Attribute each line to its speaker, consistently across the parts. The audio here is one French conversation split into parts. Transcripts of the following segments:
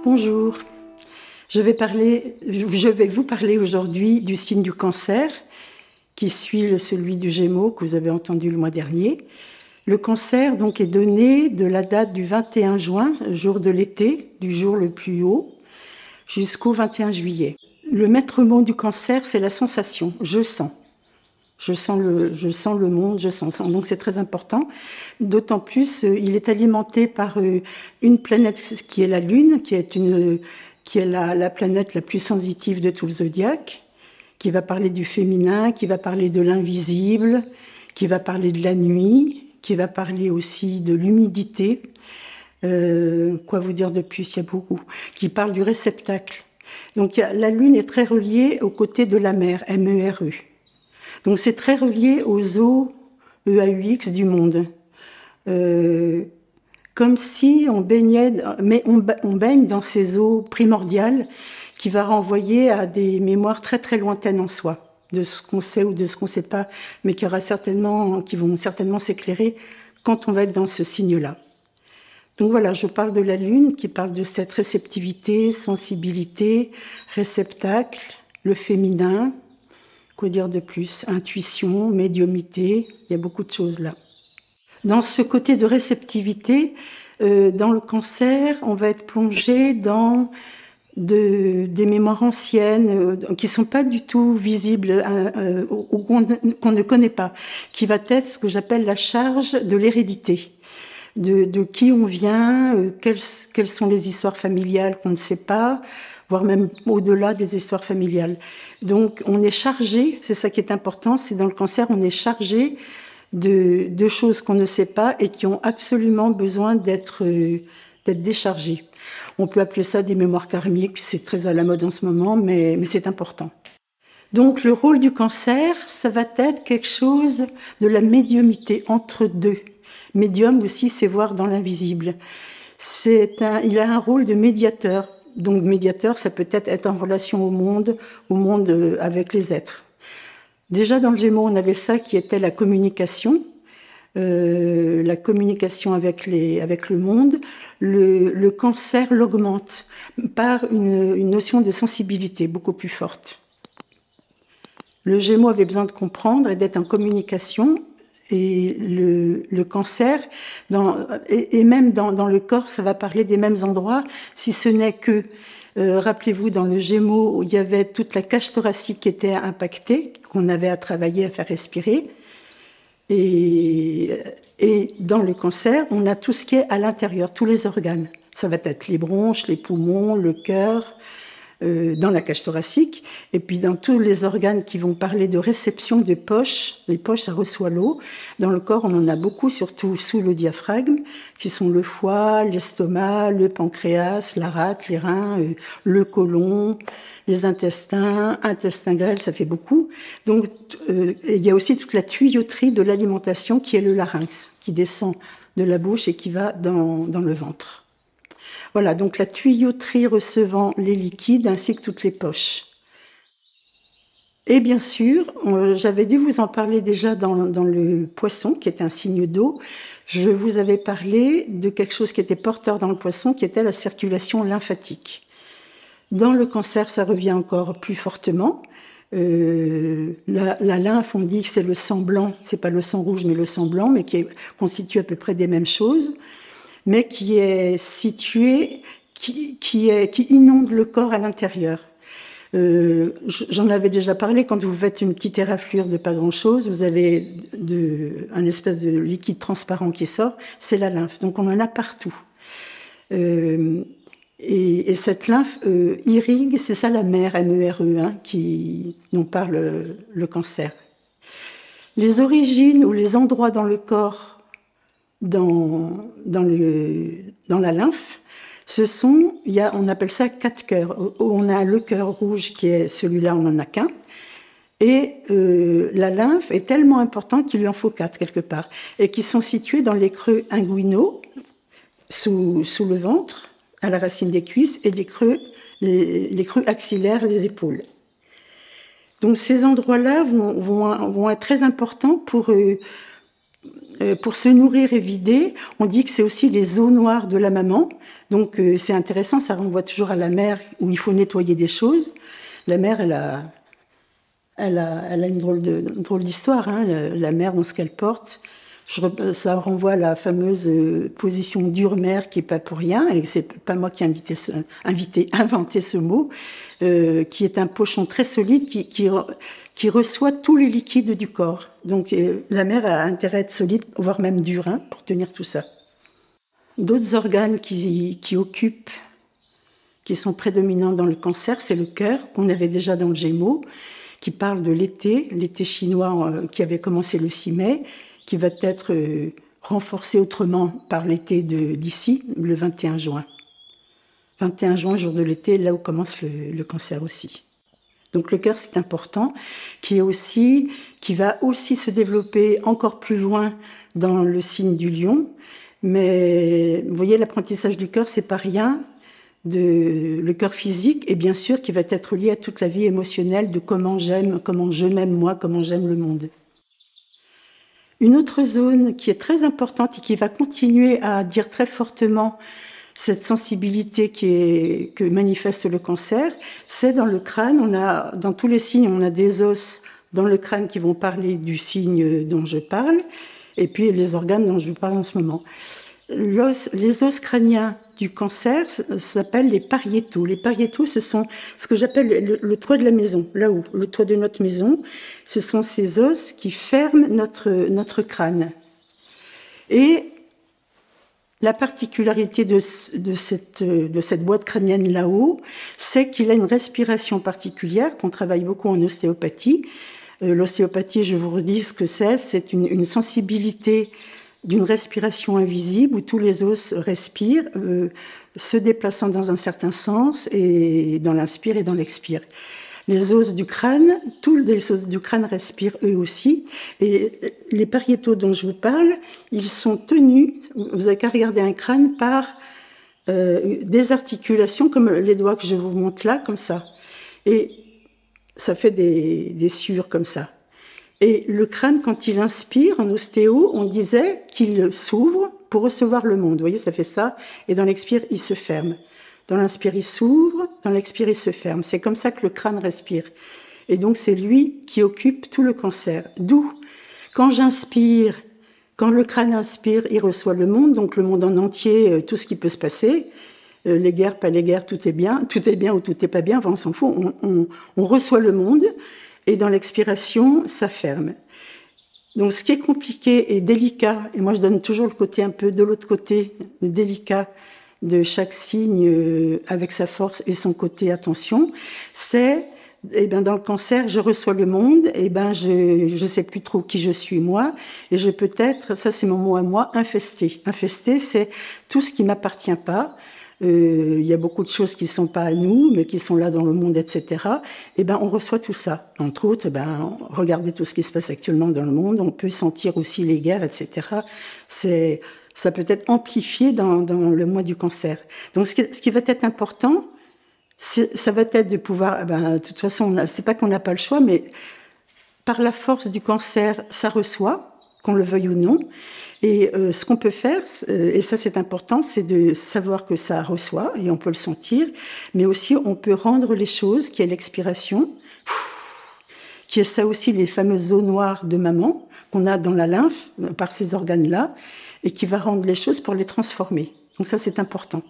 Speaker 1: Bonjour, je vais vous parler aujourd'hui du signe du cancer qui suit celui du Gémeaux que vous avez entendu le mois dernier. Le cancer donc est donné de la date du 21 juin, jour de l'été, du jour le plus haut, jusqu'au 21 juillet. Le maître mot du cancer, c'est la sensation, je sens. Je sens le monde, je sens. Donc c'est très important. D'autant plus, il est alimenté par une planète qui est la Lune, qui est la planète la plus sensitive de tout le zodiaque, qui va parler du féminin, qui va parler de l'invisible, qui va parler de la nuit, qui va parler aussi de l'humidité. Quoi vous dire de plus? Il y a beaucoup. Qui parle du réceptacle. Donc la Lune est très reliée aux côtés de la mer, M-E-R-E. Donc c'est très relié aux eaux EAUX du monde. Comme si on baignait, mais on baigne dans ces eaux primordiales qui va renvoyer à des mémoires très très lointaines en soi, de ce qu'on sait ou de ce qu'on ne sait pas, mais qui vont certainement s'éclairer quand on va être dans ce signe-là. Donc voilà, je parle de la Lune qui parle de cette réceptivité, sensibilité, réceptacle, le féminin. Quoi dire de plus? Intuition, médiumnité, il y a beaucoup de choses là. Dans ce côté de réceptivité, dans le cancer, on va être plongé dans des mémoires anciennes qui ne sont pas du tout visibles ou qu'on ne connaît pas, qui va être ce que j'appelle la charge de l'hérédité. De qui on vient, quelles sont les histoires familiales qu'on ne sait pas, voire même au-delà des histoires familiales. Donc on est chargé, c'est ça qui est important, c'est dans le cancer, on est chargé de choses qu'on ne sait pas et qui ont absolument besoin d'être déchargées. On peut appeler ça des mémoires karmiques, c'est très à la mode en ce moment, mais c'est important. Donc le rôle du cancer, ça va être quelque chose de la médiumité entre deux. Médium aussi, c'est voir dans l'invisible. Il a un rôle de médiateur. Donc médiateur, ça peut être en relation au monde avec les êtres. Déjà dans le Gémeaux, on avait ça qui était la communication avec le monde. Le cancer l'augmente par une notion de sensibilité beaucoup plus forte. Le Gémeaux avait besoin de comprendre et d'être en communication. Et le cancer, et même dans le corps, ça va parler des mêmes endroits, si ce n'est que, rappelez-vous, dans le Gémeaux, il y avait toute la cage thoracique qui était impactée, qu'on avait à travailler, à faire respirer. Et dans le cancer, on a tout ce qui est à l'intérieur, tous les organes. Ça va être les bronches, les poumons, le cœur, dans la cage thoracique, et puis dans tous les organes qui vont parler de réception de poches. Les poches, ça reçoit l'eau. Dans le corps, on en a beaucoup, surtout sous le diaphragme, qui sont le foie, l'estomac, le pancréas, la rate, les reins, le côlon, les intestins grêle, ça fait beaucoup. Donc, il y a aussi toute la tuyauterie de l'alimentation qui est le larynx, qui descend de la bouche et qui va dans le ventre. Voilà, donc la tuyauterie recevant les liquides ainsi que toutes les poches. Et bien sûr, j'avais dû vous en parler déjà dans le Poisson, qui est un signe d'eau. Je vous avais parlé de quelque chose qui était porteur dans le Poisson, qui était la circulation lymphatique. Dans le cancer, ça revient encore plus fortement. La lymphe, on dit que c'est le sang blanc, c'est pas le sang rouge, mais le sang blanc, mais qui constitue à peu près des mêmes choses, mais qui est situé, qui inonde le corps à l'intérieur. J'en avais déjà parlé, quand vous faites une petite éraflure de pas grand-chose, vous avez un espèce de liquide transparent qui sort, c'est la lymphe. Donc on en a partout. Et cette lymphe irrigue, c'est ça la mère, M-E-R-E, dont parle le cancer. Les origines ou les endroits dans le corps dans la lymphe, on appelle ça 4 cœurs. On a le cœur rouge qui est celui-là, on n'en a qu'un. Et la lymphe est tellement importante qu'il lui en faut 4 quelque part. Et qui sont situés dans les creux inguinaux, sous le ventre, à la racine des cuisses, et les creux axillaires, les épaules. Donc ces endroits-là vont être très importants pour pour se nourrir et vider, on dit que c'est aussi les eaux noires de la maman. Donc c'est intéressant, ça renvoie toujours à la mère où il faut nettoyer des choses. La mère, elle a une drôle d'histoire, hein, la mère dans ce qu'elle porte. Ça renvoie à la fameuse position dure mère qui est pas pour rien, et c'est pas moi qui ai inventé ce mot, qui est un pochon très solide qui reçoit tous les liquides du corps. Donc la mère a intérêt à être solide, voire même dure, hein, pour tenir tout ça. D'autres organes qui sont prédominants dans le cancer, c'est le cœur, qu'on avait déjà dans le Gémeaux, qui parle de l'été chinois qui avait commencé le 6 mai, qui va être renforcé autrement par l'été d'ici, le 21 juin. 21 juin, jour de l'été, là où commence le cancer aussi. Donc le cœur, c'est important, qui va aussi se développer encore plus loin dans le signe du lion. Mais vous voyez, l'apprentissage du cœur, c'est pas rien. Le cœur physique, et bien sûr qui va être lié à toute la vie émotionnelle de comment je m'aime moi, comment j'aime le monde. Une autre zone qui est très importante et qui va continuer à dire très fortement cette sensibilité que manifeste le cancer, c'est dans le crâne. Dans tous les signes, on a des os dans le crâne qui vont parler du signe dont je parle, et puis les organes dont je parle en ce moment. Les os crâniens du cancer s'appellent les pariétaux. Les pariétaux, ce sont ce que j'appelle le toit de la maison, là-haut, le toit de notre maison. Ce sont ces os qui ferment notre crâne. Et la particularité de cette boîte crânienne là-haut, c'est qu'il a une respiration particulière, qu'on travaille beaucoup en ostéopathie. L'ostéopathie, je vous redis ce que c'est une sensibilité d'une respiration invisible où tous les os respirent, se déplaçant dans un certain sens, et dans l'inspire et dans l'expire. Les os du crâne, tous les os du crâne respirent eux aussi, et les pariétaux dont je vous parle, ils sont tenus, vous n'avez qu'à regarder un crâne, par des articulations comme les doigts que je vous montre là, comme ça. Et ça fait des sueurs comme ça. Et le crâne, quand il inspire, en ostéo, on disait qu'il s'ouvre pour recevoir le monde. Vous voyez, ça fait ça. Et dans l'expire, il se ferme. Dans l'inspire, il s'ouvre. Dans l'expire, il se ferme. C'est comme ça que le crâne respire. Et donc, c'est lui qui occupe tout le cancer. D'où, quand j'inspire, quand le crâne inspire, il reçoit le monde, donc le monde en entier, tout ce qui peut se passer. Les guerres, pas les guerres, tout est bien ou tout n'est pas bien, enfin, on s'en fout. On reçoit le monde. Et dans l'expiration, ça ferme. Donc ce qui est compliqué et délicat, et moi je donne toujours le côté un peu de l'autre côté, délicat de chaque signe avec sa force et son côté attention, c'est, dans le cancer, je reçois le monde, je sais plus trop qui je suis moi, et je peux être, ça c'est mon mot à moi, infesté. Infesté, c'est tout ce qui m'appartient pas. Il y a beaucoup de choses qui sont pas à nous, mais qui sont là dans le monde, etc. On reçoit tout ça. Entre autres, regardez tout ce qui se passe actuellement dans le monde. On peut sentir aussi les guerres, etc. Ça peut être amplifié dans le mois du cancer. Donc, ce qui va être important, ça va être de pouvoir. De toute façon, c'est pas qu'on n'a pas le choix, mais par la force du cancer, ça reçoit, qu'on le veuille ou non. Et ce qu'on peut faire, et ça c'est important, c'est de savoir que ça reçoit, et on peut le sentir, mais aussi on peut rendre les choses, qui est l'expiration, qui est ça aussi les fameuses eaux noires de maman, qu'on a dans la lymphe, par ces organes-là, et qui va rendre les choses pour les transformer. Donc ça c'est important.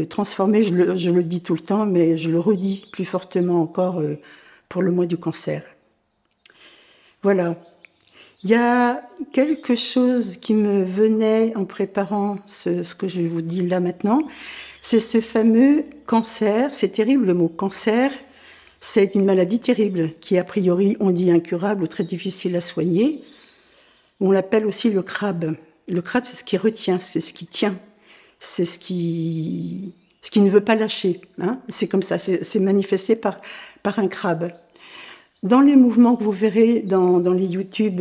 Speaker 1: Transformer, je le dis tout le temps, mais je le redis plus fortement encore pour le mois du cancer. Voilà. Il y a quelque chose qui me venait en préparant ce que je vous dis là maintenant, c'est ce fameux cancer. C'est terrible le mot cancer, c'est une maladie terrible qui a priori on dit incurable ou très difficile à soigner. On l'appelle aussi le crabe. Le crabe, c'est ce qui retient, c'est ce qui tient, c'est ce qui ne veut pas lâcher. Hein. C'est comme ça, c'est manifesté par un crabe. Dans les mouvements que vous verrez dans les YouTube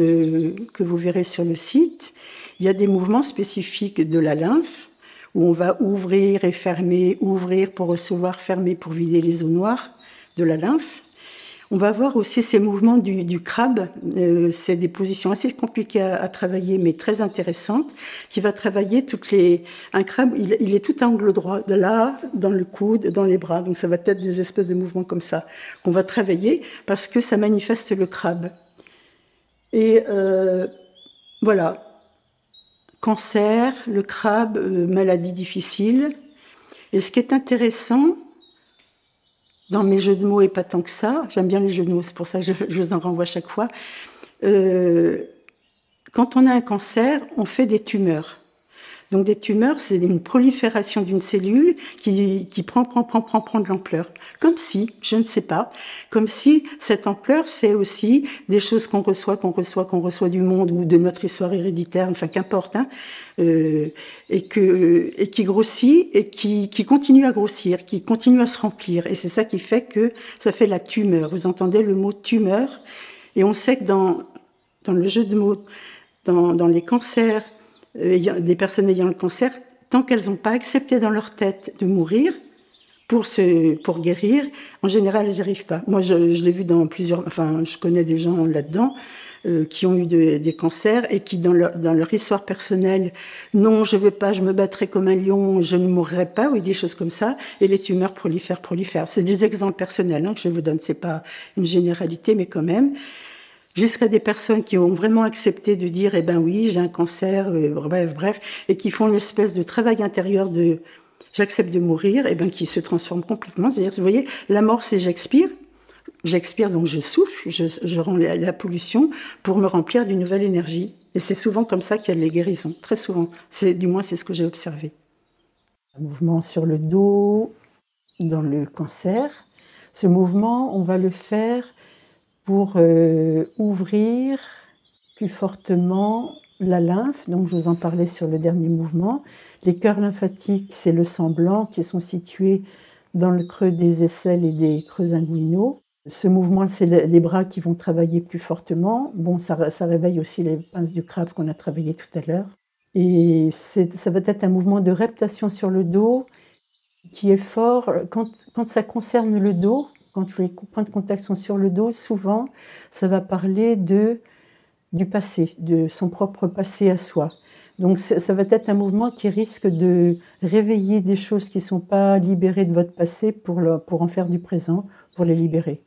Speaker 1: que vous verrez sur le site, il y a des mouvements spécifiques de la lymphe où on va ouvrir et fermer, ouvrir pour recevoir, fermer pour vider les eaux noires de la lymphe. On va voir aussi ces mouvements du crabe. C'est des positions assez compliquées à travailler, mais très intéressantes, qui va travailler Un crabe, il est tout à angle droit, de là, dans le coude, dans les bras. Donc ça va être des espèces de mouvements comme ça qu'on va travailler parce que ça manifeste le crabe. Et voilà. Cancer, le crabe, maladie difficile. Et ce qui est intéressant dans mes jeux de mots, et pas tant que ça, j'aime bien les jeux de mots, c'est pour ça que je vous en renvoie chaque fois, quand on a un cancer, on fait des tumeurs. Donc des tumeurs, c'est une prolifération d'une cellule qui prend de l'ampleur. Comme si, je ne sais pas, comme si cette ampleur, c'est aussi des choses qu'on reçoit du monde ou de notre histoire héréditaire, enfin qu'importe, hein, et qui grossit et qui continue à grossir, qui continue à se remplir. Et c'est ça qui fait que ça fait la tumeur. Vous entendez le mot tumeur, et on sait que dans le jeu de mots, dans les cancers, des personnes ayant le cancer, tant qu'elles n'ont pas accepté dans leur tête de mourir pour guérir, en général, elles n'y arrivent pas. Moi, je l'ai vu dans je connais des gens là-dedans qui ont eu des cancers et qui, dans leur histoire personnelle, non, je vais pas, je me battrai comme un lion, je ne mourrai pas, ou des choses comme ça, et les tumeurs prolifèrent. C'est des exemples personnels hein, que je vous donne, c'est pas une généralité, mais quand même. Jusqu'à des personnes qui ont vraiment accepté de dire, eh ben oui, j'ai un cancer, bref, et qui font une espèce de travail intérieur de j'accepte de mourir, et ben qui se transforment complètement. C'est-à-dire, vous voyez, la mort, c'est j'expire, donc je souffle, je rends la pollution pour me remplir d'une nouvelle énergie. Et c'est souvent comme ça qu'il y a les guérisons, très souvent. Du moins, c'est ce que j'ai observé. Un mouvement sur le dos, dans le cancer. Ce mouvement, on va le faire pour ouvrir plus fortement la lymphe, donc je vous en parlais sur le dernier mouvement. Les cœurs lymphatiques, c'est le sang blanc qui sont situés dans le creux des aisselles et des creux inguinaux. Ce mouvement, c'est les bras qui vont travailler plus fortement. Bon, ça réveille aussi les pinces du crabe qu'on a travaillé tout à l'heure. Et ça va être un mouvement de reptation sur le dos qui est fort quand ça concerne le dos. Quand les points de contact sont sur le dos, souvent, ça va parler du passé, de son propre passé à soi. Donc, ça va être un mouvement qui risque de réveiller des choses qui ne sont pas libérées de votre passé pour en faire du présent, pour les libérer.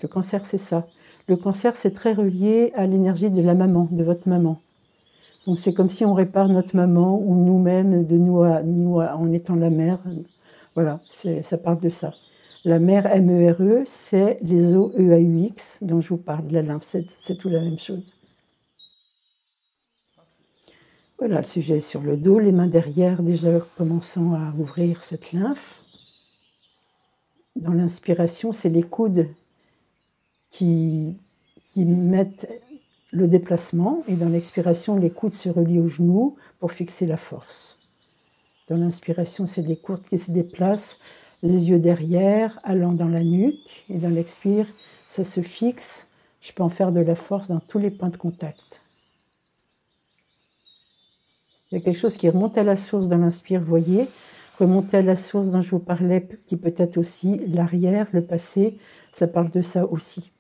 Speaker 1: Le cancer, c'est ça. Le cancer, c'est très relié à l'énergie de la maman, de votre maman. Donc, c'est comme si on répare notre maman ou nous-mêmes, de nous en étant la mère. Voilà, ça parle de ça. La mère MERE, c'est les os EAUX dont je vous parle, la lymphe, c'est tout la même chose. Voilà, le sujet est sur le dos, les mains derrière, déjà commençant à ouvrir cette lymphe. Dans l'inspiration, c'est les coudes qui mettent le déplacement, et dans l'expiration, les coudes se relient aux genoux pour fixer la force. Dans l'inspiration, c'est les coudes qui se déplacent, les yeux derrière, allant dans la nuque, et dans l'expire, ça se fixe. Je peux en faire de la force dans tous les points de contact. Il y a quelque chose qui remonte à la source dans l'inspire, vous voyez, remonter à la source dont je vous parlais, qui peut être aussi l'arrière, le passé, ça parle de ça aussi.